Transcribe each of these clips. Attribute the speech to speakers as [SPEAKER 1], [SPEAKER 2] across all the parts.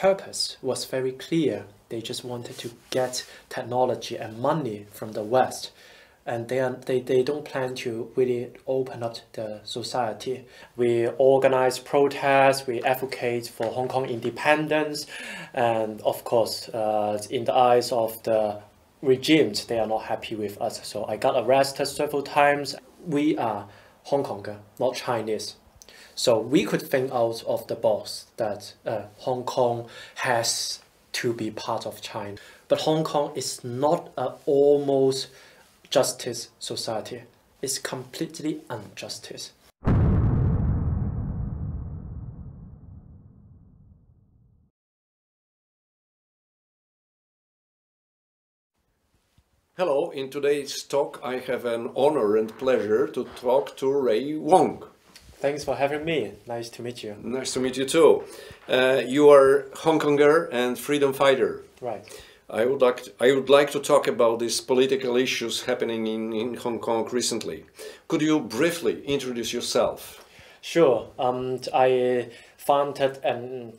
[SPEAKER 1] purpose was very clear. They just wanted to get technology and money from the West. And they don't plan to really open up the society. We organize protests, we advocate for Hong Kong independence, and of course, in the eyes of the regimes, they are not happy with us. So I got arrested several times. We are Hong Konger, not Chinese. So we could think out of the box that Hong Kong has to be part of China. But Hong Kong is not an almost justice society. It's completely injustice.
[SPEAKER 2] Hello, in today's talk I have an honor and pleasure to talk to Ray Wong.
[SPEAKER 1] Thanks for having me. Nice to meet you.
[SPEAKER 2] Nice to meet you too. You are Hong Konger and freedom fighter.
[SPEAKER 1] Right.
[SPEAKER 2] I would like to talk about these political issues happening in Hong Kong recently. Could you briefly introduce yourself?
[SPEAKER 1] Sure. I founded an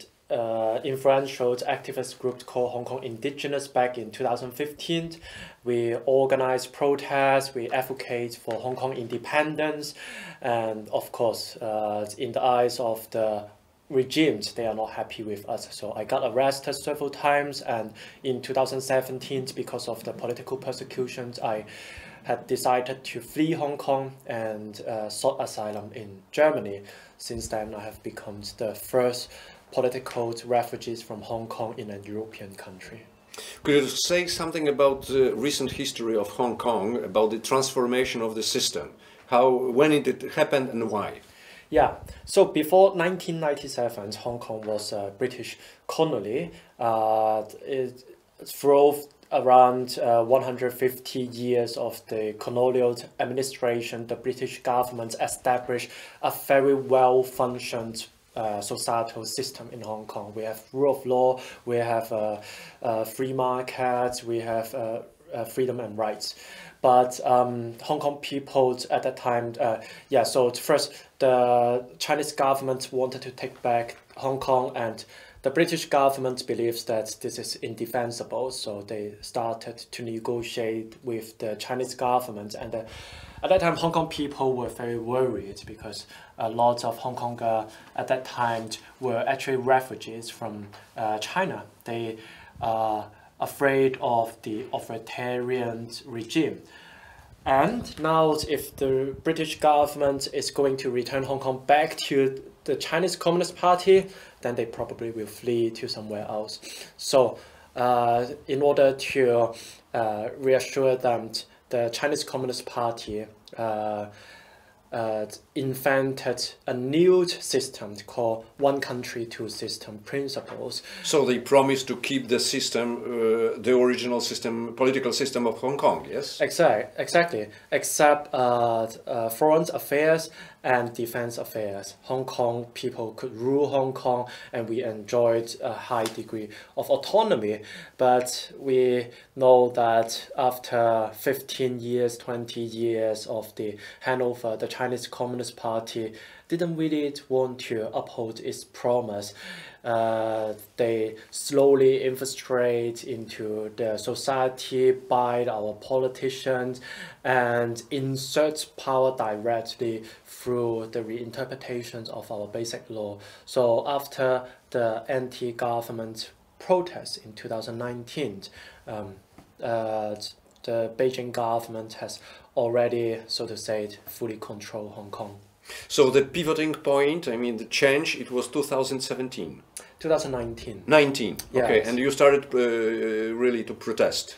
[SPEAKER 1] influential activist group called Hong Kong Indigenous back in 2015. We organize protests, we advocate for Hong Kong independence, and of course, in the eyes of the regimes, they are not happy with us. So I got arrested several times, and in 2017, because of the political persecutions, I had decided to flee Hong Kong and sought asylum in Germany. Since then, I have become the first political refugees from Hong Kong in a European country.
[SPEAKER 2] Could you say something about the recent history of Hong Kong, about the transformation of the system? When it happened and why?
[SPEAKER 1] Yeah, so before 1997, Hong Kong was a British colony. It drove around 150 years of the colonial administration. The British government established a very well-functioned societal system in Hong Kong. We have rule of law, we have free markets, we have freedom and rights. But Hong Kong people at that time, so first the Chinese government wanted to take back Hong Kong, and the British government believes that this is indefensible, so they started to negotiate with the Chinese government. And at that time, Hong Kong people were very worried because a lot of Hong Kongers at that time were actually refugees from China. They are afraid of the authoritarian regime. And now if the British government is going to return Hong Kong back to the Chinese Communist Party, then they probably will flee to somewhere else. So in order to reassure them, the Chinese Communist Party invented a new system called one country, two system principles.
[SPEAKER 2] So they promised to keep the system, the original system, political system of Hong Kong, yes?
[SPEAKER 1] Exactly. Except foreign affairs and defense affairs. Hong Kong people could rule Hong Kong, and we enjoyed a high degree of autonomy. But we know that after 15 years, 20 years of the handover, the Chinese Communist Party didn't really want to uphold its promise. They slowly infiltrate into the society, buy our politicians, and insert power directly through the reinterpretations of our basic law. So after the anti-government protests in 2019, the Beijing government has already, so to say, fully controlled Hong Kong.
[SPEAKER 2] So the pivoting point, I mean the change, it was 2017.
[SPEAKER 1] 2019.
[SPEAKER 2] 19,
[SPEAKER 1] Yes.
[SPEAKER 2] Okay, and you started really to protest.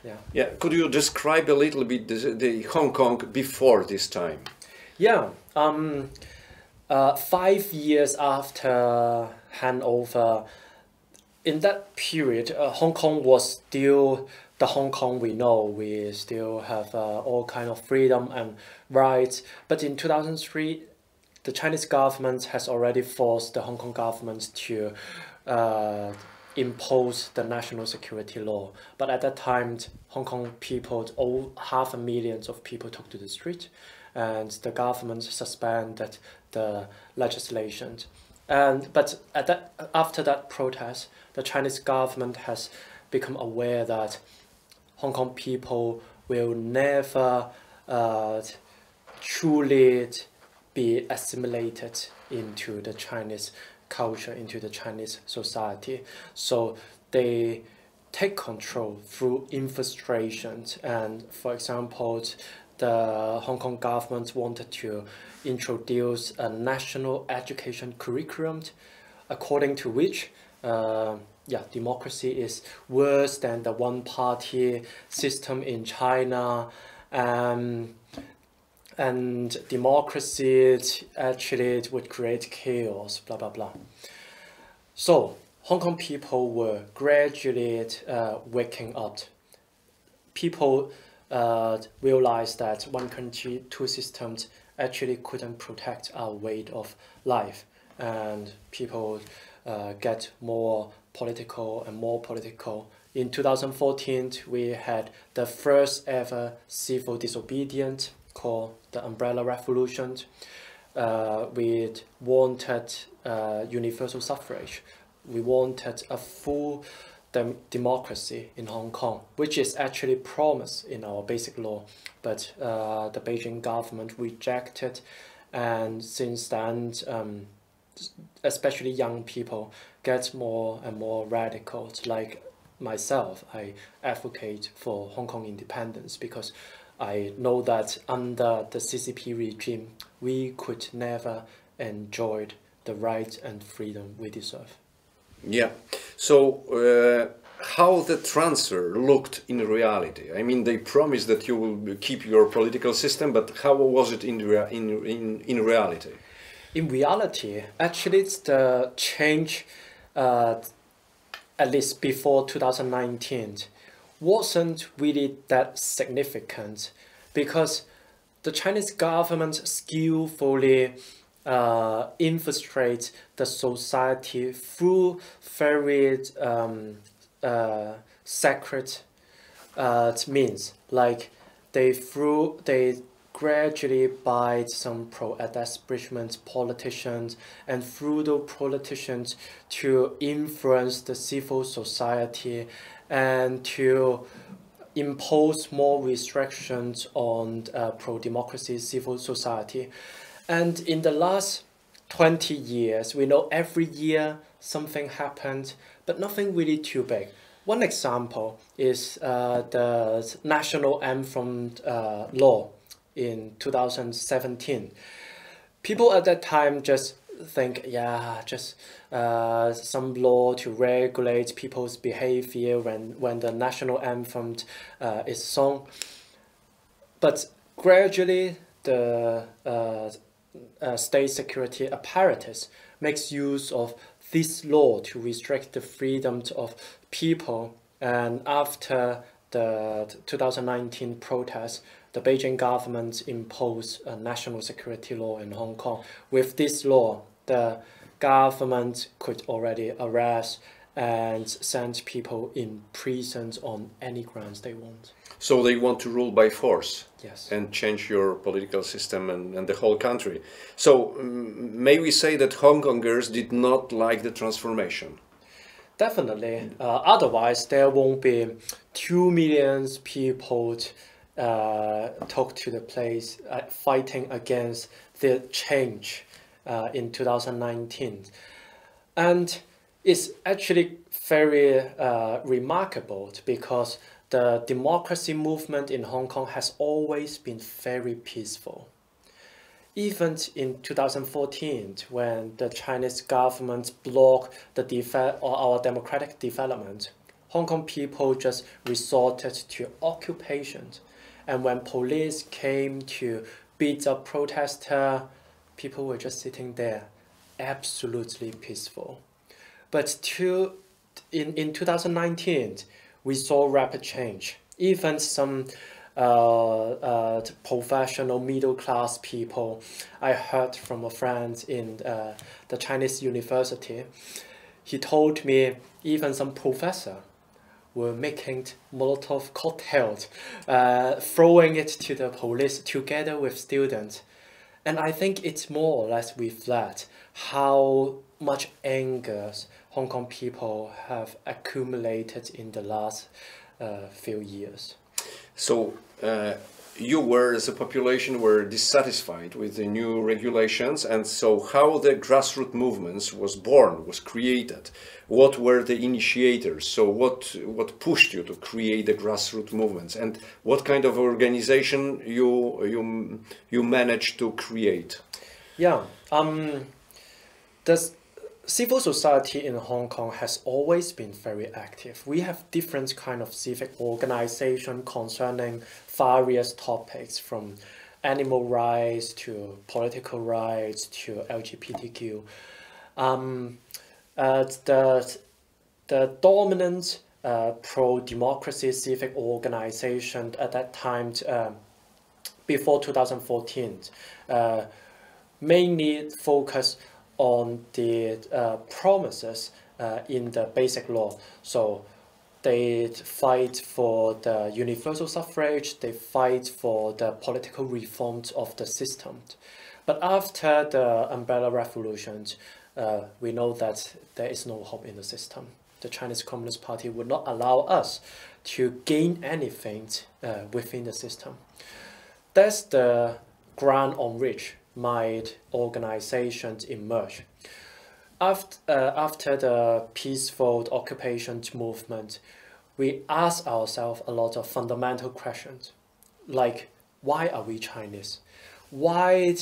[SPEAKER 1] Yeah.
[SPEAKER 2] Yeah, could you describe a little bit the Hong Kong before this time?
[SPEAKER 1] Yeah. 5 years after handover, in that period, Hong Kong was still the Hong Kong we know. We still have all kind of freedom and rights. But in 2003, the Chinese government has already forced the Hong Kong government to impose the national security law. But at that time, Hong Kong people, 500,000 of people took to the street, and the government suspended the legislation. But after that protest, the Chinese government has become aware that Hong Kong people will never truly be assimilated into the Chinese culture, into the Chinese society. So they take control through infiltration. And for example, the Hong Kong government wanted to introduce a national education curriculum, according to which democracy is worse than the one-party system in China, and democracy actually would create chaos, blah, blah, blah. So Hong Kong people were gradually waking up. People realized that one country, two systems actually couldn't protect our way of life, and people get more political and more political. In 2014, we had the first ever civil disobedience called the Umbrella Revolution. We wanted universal suffrage. We wanted a full democracy in Hong Kong, which is actually promised in our basic law, but the Beijing government rejected, and since then, especially young people get more and more radical. Like myself, I advocate for Hong Kong independence because I know that under the CCP regime, we could never enjoy the rights and freedom we deserve.
[SPEAKER 2] Yeah. So how the transfer looked in reality? I mean, they promised that you will keep your political system, but how was it in reality?
[SPEAKER 1] In reality, actually, it's the change, at least before 2019, wasn't really that significant because the Chinese government skillfully infiltrate the society through very sacred means. Like they gradually buy some pro-establishment politicians, and through those politicians to influence the civil society and to impose more restrictions on pro-democracy civil society. And in the last 20 years, we know every year something happened, but nothing really too big. One example is the national anthem law in 2017. People at that time just think, yeah, just some law to regulate people's behavior when the national anthem is sung. But gradually, the state security apparatus makes use of this law to restrict the freedoms of people. And after the 2019 protests, the Beijing government imposed a national security law in Hong Kong. With this law, the government could already arrest and send people in prisons on any grounds they want.
[SPEAKER 2] So they want to rule by force.
[SPEAKER 1] Yes.
[SPEAKER 2] And change your political system and the whole country. So may we say that Hong Kongers did not like the transformation?
[SPEAKER 1] Definitely. Otherwise, there won't be 2 million people talk to the place fighting against the change in 2019. And it's actually very remarkable because the democracy movement in Hong Kong has always been very peaceful. Even in 2014, when the Chinese government blocked our democratic development, Hong Kong people just resorted to occupation. And when police came to beat up protesters, people were just sitting there, absolutely peaceful. But in 2019, we saw rapid change. Even some professional middle-class people, I heard from a friend in the Chinese university, he told me even some professor were making Molotov cocktails, throwing it to the police together with students. And I think it's more or less reflect how much anger Hong Kong people have accumulated in the last few years.
[SPEAKER 2] So you were, as a population, were dissatisfied with the new regulations, and so how the grassroots movements was born, was created? What were the initiators? So what pushed you to create the grassroots movements, and what kind of organization you managed to create?
[SPEAKER 1] Yeah, the civil society in Hong Kong has always been very active. We have different kind of civic organization concerning various topics, from animal rights to political rights to LGBTQ. The dominant pro-democracy civic organization at that time, before 2014, mainly focused on the promises in the basic law. So they fight for the universal suffrage, they fight for the political reforms of the system. But after the Umbrella Revolution, we know that there is no hope in the system. The Chinese Communist Party would not allow us to gain anything within the system. That's the ground on which my organizations emerged. After the peaceful occupation movement, we asked ourselves a lot of fundamental questions, like, why are we Chinese? Why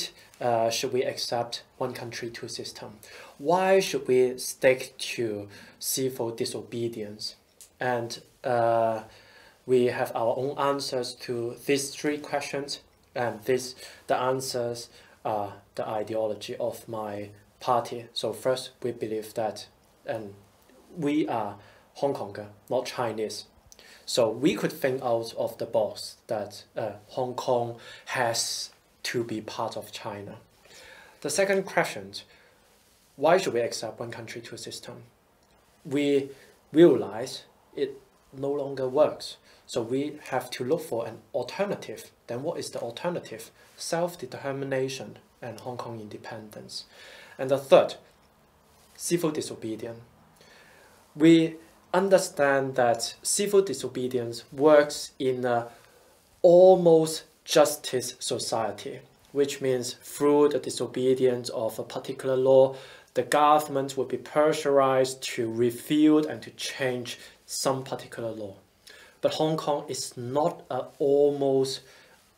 [SPEAKER 1] should we accept one country, two systems? Why should we stick to civil disobedience? And we have our own answers to these three questions, and the answers are the ideology of my party. So first, we believe that we are Hong Konger, not Chinese. So we could think out of the box that Hong Kong has to be part of China. The second question, why should we accept one country, two system? We realize it no longer works. So we have to look for an alternative. Then what is the alternative? Self-determination and Hong Kong independence. And the third, civil disobedience. We understand that civil disobedience works in an almost justice society, which means through the disobedience of a particular law, the government will be pressurized to refute and to change some particular law. But Hong Kong is not an almost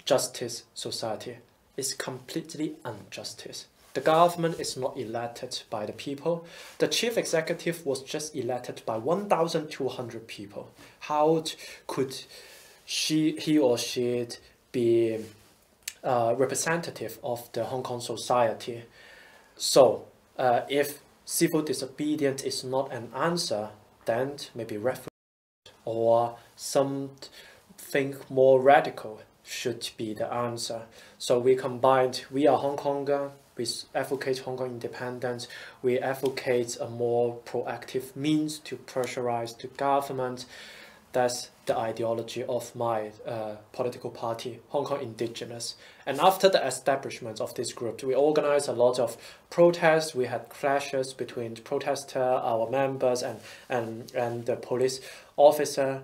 [SPEAKER 1] justice society. It's completely injustice. The government is not elected by the people. The chief executive was just elected by 1,200 people. How could he or she be representative of the Hong Kong society? So if civil disobedience is not an answer, then maybe referendum or something more radical should be the answer. So we combined, we are Hong Konger, we advocate Hong Kong independence, we advocate a more proactive means to pressurize the government. That's the ideology of my political party, Hong Kong Indigenous. And after the establishment of this group, we organized a lot of protests. We had clashes between the protester, our members, and the police officer.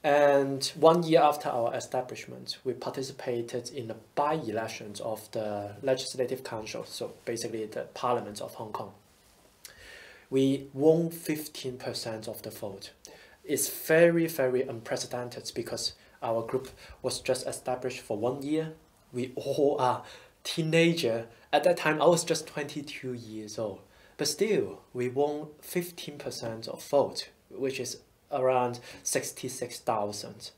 [SPEAKER 1] And 1 year after our establishment, we participated in the by-elections of the Legislative Council, so basically the Parliament of Hong Kong. We won 15% of the vote. It's very, very unprecedented because our group was just established for 1 year. We all are teenagers. At that time, I was just 22 years old. But still, we won 15% of vote, which is around 66,000.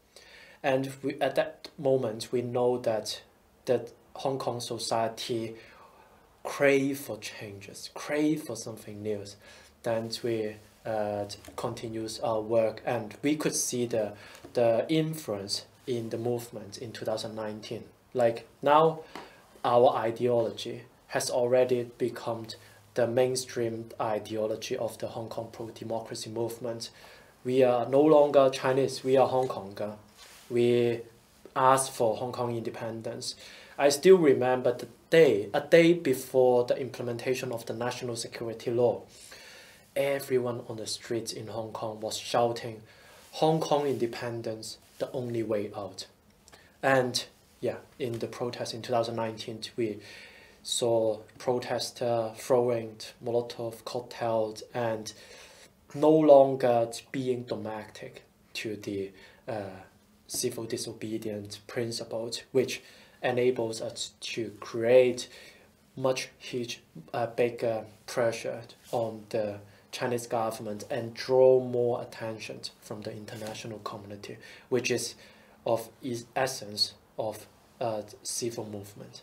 [SPEAKER 1] And at that moment, we know that Hong Kong society crave for changes, crave for something new. Then we continues our work, and we could see the influence in the movement in 2019. Like now, our ideology has already become the mainstream ideology of the Hong Kong pro-democracy movement. We are no longer Chinese, we are Hong Konger. We ask for Hong Kong independence. I still remember the day, a day before the implementation of the national security law. Everyone on the streets in Hong Kong was shouting, "Hong Kong independence, the only way out." And yeah, in the protest in 2019, we saw protesters throwing Molotov cocktails and no longer being dogmatic to the civil disobedience principles, which enables us to create much bigger pressure on the Chinese government and draw more attention from the international community, which is of essence of civil movement.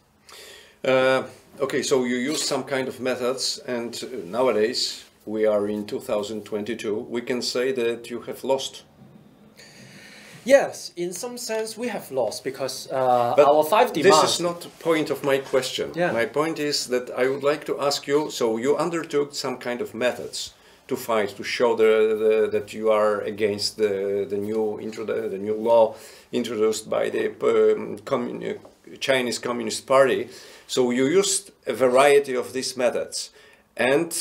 [SPEAKER 2] Okay, so you use some kind of methods, and nowadays we are in 2022. We can say that you have lost.
[SPEAKER 1] Yes, in some sense we have lost because our 5 demands...
[SPEAKER 2] This is not the point of my question.
[SPEAKER 1] Yeah.
[SPEAKER 2] My point is that I would like to ask you, so you undertook some kind of methods to fight, to show that you are against the new law introduced by the Chinese Communist Party. So you used a variety of these methods, and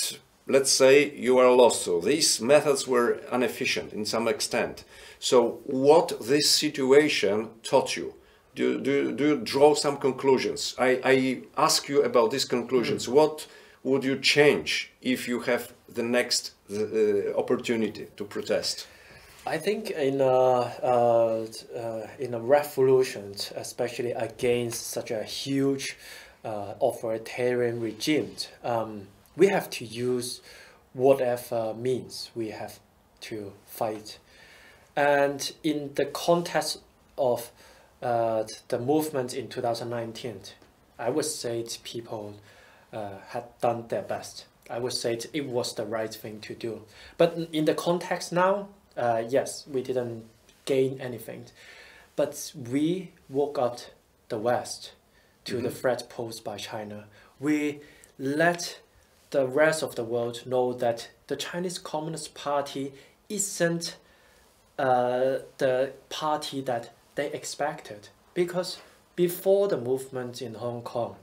[SPEAKER 2] let's say you are lost. So these methods were inefficient in some extent. So what this situation taught you? Do you draw some conclusions? I ask you about these conclusions. What would you change if you have the next opportunity to protest?
[SPEAKER 1] I think in a revolution, especially against such a huge authoritarian regime, we have to use whatever means we have to fight. And in the context of the movement in 2019, I would say people had done their best. I would say it was the right thing to do. But in the context now, yes, we didn't gain anything. But we woke up the West to the threat posed by China. We let the rest of the world know that the Chinese Communist Party isn't the party that they expected, because before the movement in Hong Kong,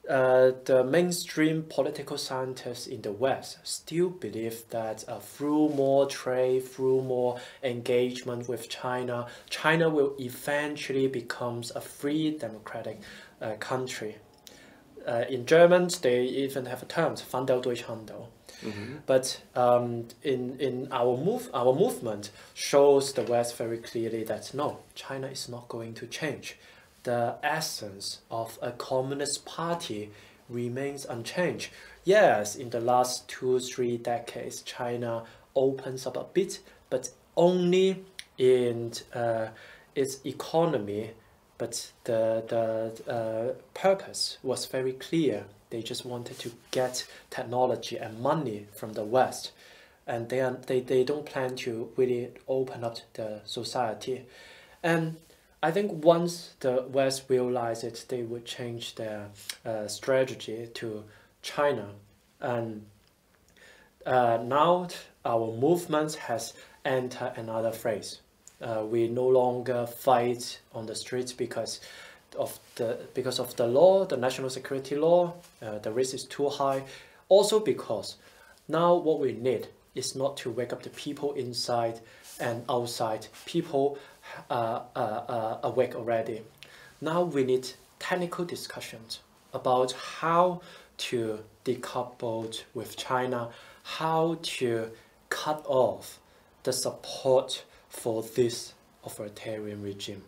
[SPEAKER 1] the mainstream political scientists in the West still believe that through more trade, through more engagement with China, China will eventually become a free democratic country. In German, they even have a term, Wandel durch Handel. But in our movement shows the West very clearly that no, China is not going to change. The essence of a communist party remains unchanged. Yes, in the last 2-3 decades, China opens up a bit, but only in its economy. But the purpose was very clear. They just wanted to get technology and money from the West, and they don't plan to really open up the society. And I think once the West realized it, they would change their strategy to China. And now our movement has entered another phase. We no longer fight on the streets because of the law, the national security law. The risk is too high. Also because now what we need is not to wake up the people inside and outside. People are awake already. Now we need technical discussions about how to decouple with China, how to cut off the support for this authoritarian regime.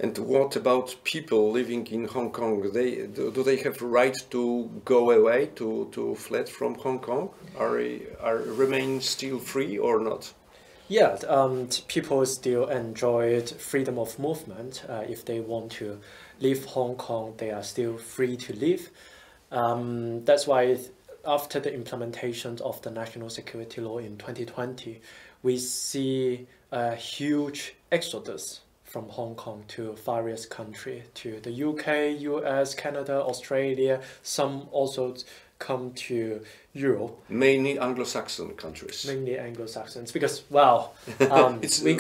[SPEAKER 2] And what about people living in Hong Kong? Do they have right to go away, to fled from Hong Kong? Remain still free or not?
[SPEAKER 1] Yeah, people still enjoyed freedom of movement. If they want to leave Hong Kong, they are still free to leave. That's why after the implementation of the national security law in 2020, we see a huge exodus from Hong Kong to various countries, to the UK, US, Canada, Australia. Some also come to Europe.
[SPEAKER 2] Mainly Anglo-Saxon countries.
[SPEAKER 1] Mainly Anglo-Saxons, because, well, we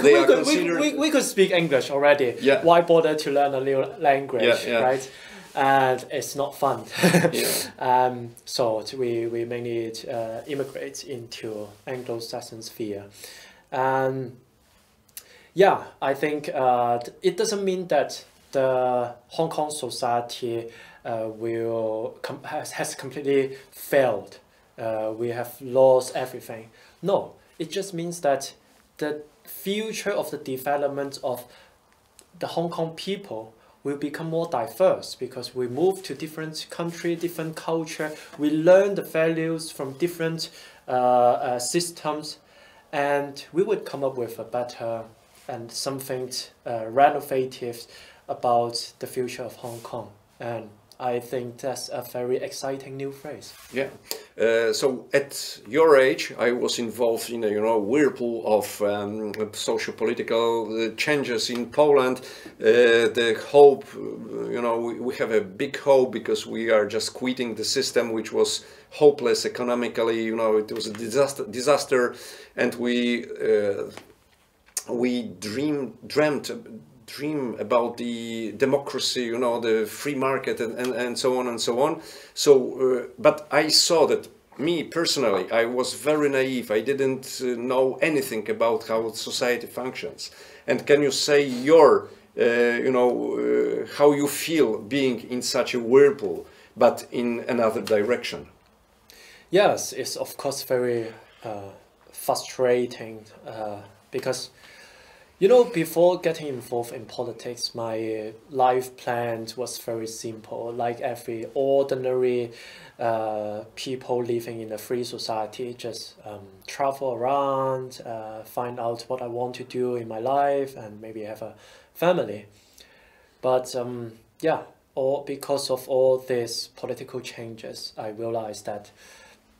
[SPEAKER 1] could speak English already.
[SPEAKER 2] Yeah.
[SPEAKER 1] Why bother to learn a new language,
[SPEAKER 2] Yeah.
[SPEAKER 1] right? And it's not fun.
[SPEAKER 2] Yeah.
[SPEAKER 1] So we mainly immigrate into Anglo-Saxon sphere. Yeah, I think it doesn't mean that the Hong Kong society has completely failed. We have lost everything. No, it just means that the future of the development of the Hong Kong people will become more diverse because we move to different country, different culture. We learn the values from different systems, and we would come up with a better and something renovative about the future of Hong Kong. And I think that's a very exciting new phrase.
[SPEAKER 2] Yeah. So at your age, I was involved in a whirlpool of socio-political changes in Poland. The hope, we have a big hope because we are just quitting the system, which was hopeless economically. It was a disaster, and we dream about the democracy, the free market, and so on and so on. So, but I saw that, me personally, I was very naive. I didn't know anything about how society functions. And can you say how you feel being in such a whirlpool, but in another direction?
[SPEAKER 1] Yes, it's of course very frustrating because before getting involved in politics, my life plan was very simple. Like every ordinary people living in a free society, just travel around, find out what I want to do in my life, and maybe have a family. But because of all these political changes, I realized that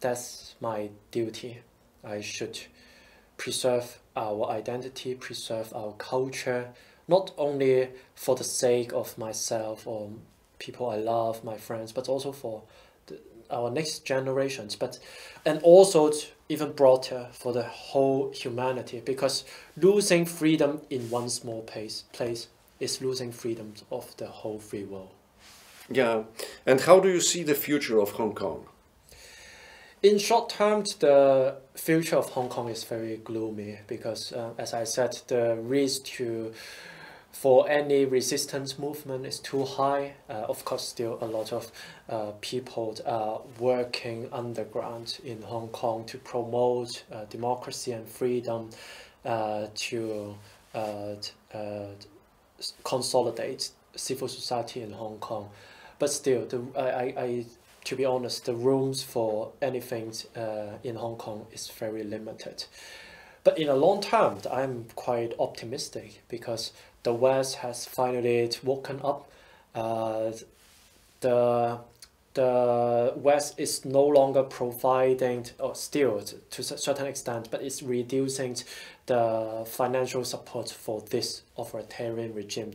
[SPEAKER 1] that's my duty. I should preserve our identity, preserve our culture, not only for the sake of myself or people I love, my friends, but also for our next generations, and also even broader for the whole humanity, because losing freedom in one small place is losing freedom of the whole free world.
[SPEAKER 2] Yeah, and how do you see the future of Hong Kong?
[SPEAKER 1] In short term, the future of Hong Kong is very gloomy because, as I said, the risk for any resistance movement is too high. Of course, still a lot of people are working underground in Hong Kong to promote democracy and freedom, to consolidate civil society in Hong Kong. But still, to be honest, the rooms for anything in Hong Kong is very limited. But in the long term, I'm quite optimistic because the West has finally woken up. The West is no longer providing, or still to a certain extent, but it's reducing the financial support for this authoritarian regime.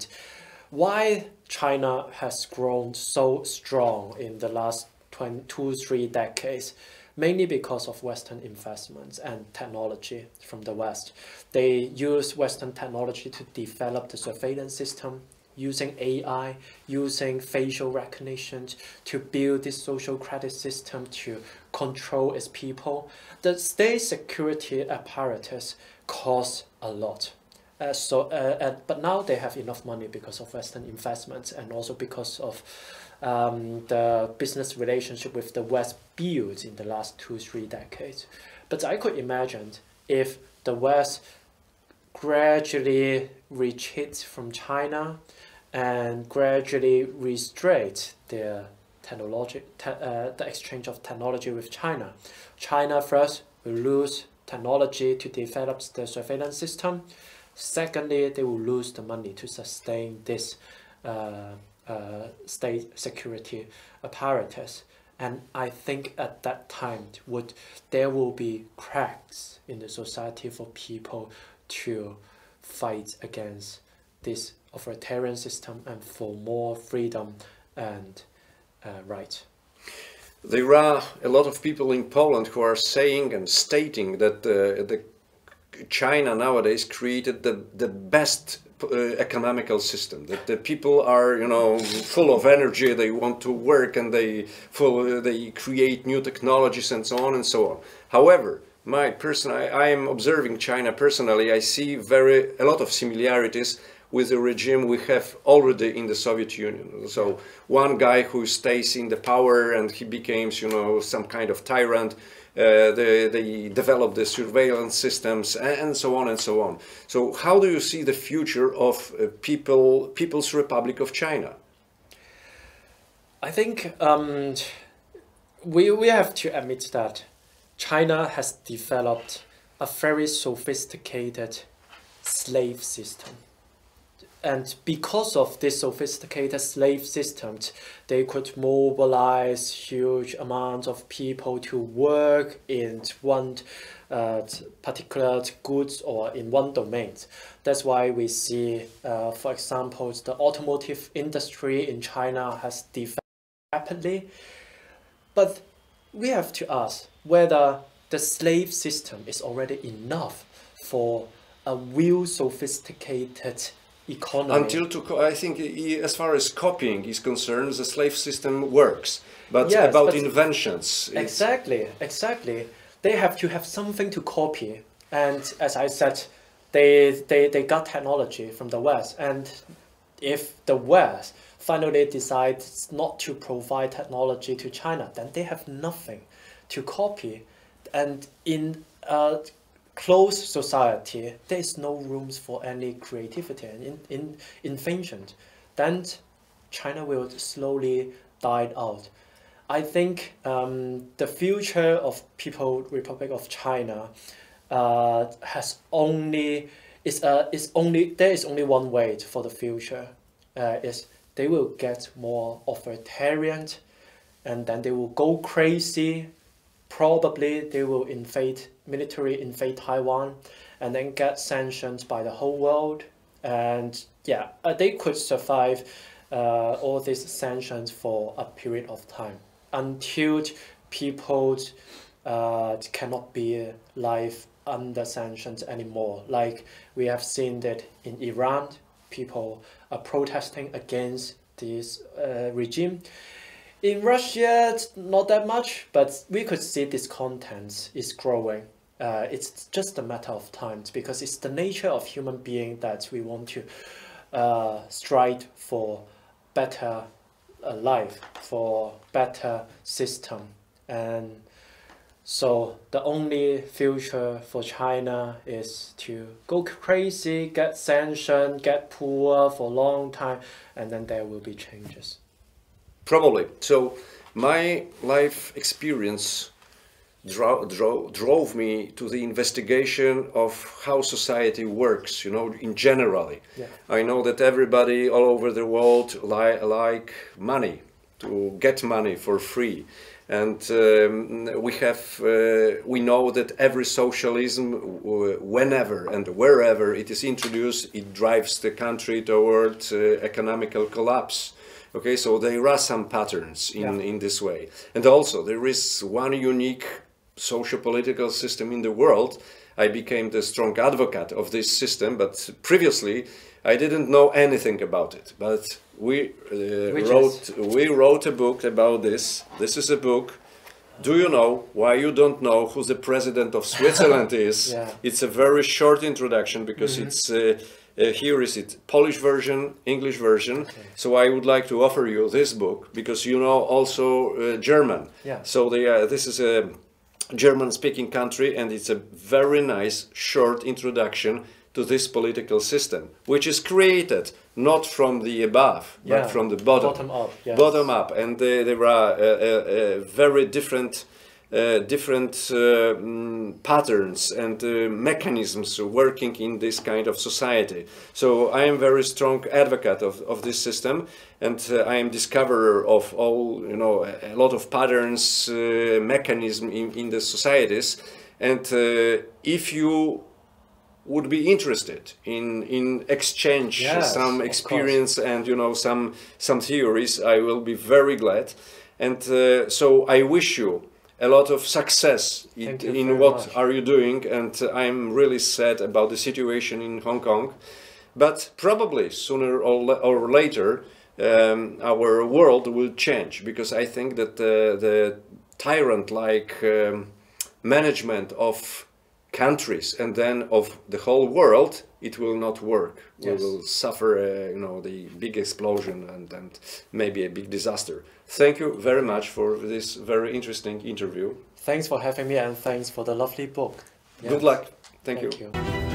[SPEAKER 1] Why China has grown so strong in the last 2-3 decades, mainly because of Western investments and technology from the West. They use Western technology to develop the surveillance system, using AI, using facial recognition to build this social credit system to control its people. The state security apparatus costs a lot. But now they have enough money because of Western investments and also because of the business relationship with the West built in the last 2-3 decades. But I could imagine if the West gradually retreats from China and gradually restrict the exchange of technology with China. China first will lose technology to develop the surveillance system. Secondly, they will lose the money to sustain this state security apparatus. And I think at that time there will be cracks in the society for people to fight against this authoritarian system and for more freedom and rights.
[SPEAKER 2] there are a lot of people in Poland who are saying and stating that China nowadays created the best economical system, that the people are, you know, full of energy, they want to work, and they create new technologies and so on and so on. However, I am observing China personally. I see a lot of similarities with the regime we have already in the Soviet Union. So one guy who stays in the power and he becomes, you know, some kind of tyrant. They develop the surveillance systems and so on and so on. So how do you see the future of People's Republic of China?
[SPEAKER 1] I think we have to admit that China has developed a very sophisticated slave system. And because of this sophisticated slave system, they could mobilize huge amounts of people to work in one particular goods or in one domain. That's why we see, for example, the automotive industry in China has developed rapidly. But we have to ask whether the slave system is already enough for a real sophisticated economy.
[SPEAKER 2] I think, as far as copying is concerned, the slave system works. But
[SPEAKER 1] yes,
[SPEAKER 2] about inventions...
[SPEAKER 1] Exactly. They have to have something to copy. And as I said, they got technology from the West. And if the West finally decides not to provide technology to China, then they have nothing to copy. And in a closed society, there is no room for any creativity and invention. Then China will slowly die out. I think the future of People's Republic of China there is only one way for the future. Is they will get more authoritarian, and then they will go crazy. Probably they will military invade Taiwan, and then get sanctions by the whole world. And yeah, they could survive all these sanctions for a period of time until people cannot be live under sanctions anymore. Like we have seen that in Iran, people are protesting against this regime. In Russia, not that much, but we could see this content is growing. It's just a matter of time, because it's the nature of human being that we want to strive for better life, for better system. And so the only future for China is to go crazy, get sanctioned, get poor for a long time, and then there will be changes.
[SPEAKER 2] Probably. So my life experience drove me to the investigation of how society works, you know, in generally.
[SPEAKER 1] Yeah.
[SPEAKER 2] I know that everybody all over the world like money, to get money for free. And we know that every socialism, whenever and wherever it is introduced, it drives the country towards economical collapse. Okay, so there are some patterns in this way. And also there is one unique socio-political system in the world. I became the strong advocate of this system, but previously I didn't know anything about it. But we wrote a book about this. This is a book. Do you know why you don't know who the president of Switzerland is?
[SPEAKER 1] Yeah.
[SPEAKER 2] It's a very short introduction, because it's here is it, Polish version, English version. Okay. So I would like to offer you this book, because you know also German.
[SPEAKER 1] Yeah.
[SPEAKER 2] So this is a German-speaking country, and it's a very nice short introduction to this political system, which is created not from the above, but from the bottom.
[SPEAKER 1] Bottom up. Yes.
[SPEAKER 2] Bottom up, and there are very different patterns and mechanisms working in this kind of society. So I am very strong advocate of this system, and I am discoverer of all, you know, a lot of patterns, mechanism in the societies. And if you would be interested in exchange some experience and, you know, some theories, I will be very glad. And so I wish you a lot of success in what are you doing, and I'm really sad about the situation in Hong Kong, but probably sooner or later our world will change, because I think that the tyrant-like management of countries and then of the whole world, it will not work.
[SPEAKER 1] Yes.
[SPEAKER 2] We will suffer you know, the big explosion and maybe a big disaster. Thank you very much for this very interesting interview.
[SPEAKER 1] Thanks for having me, and thanks for the lovely book.
[SPEAKER 2] Good luck. Thank you.
[SPEAKER 1] You.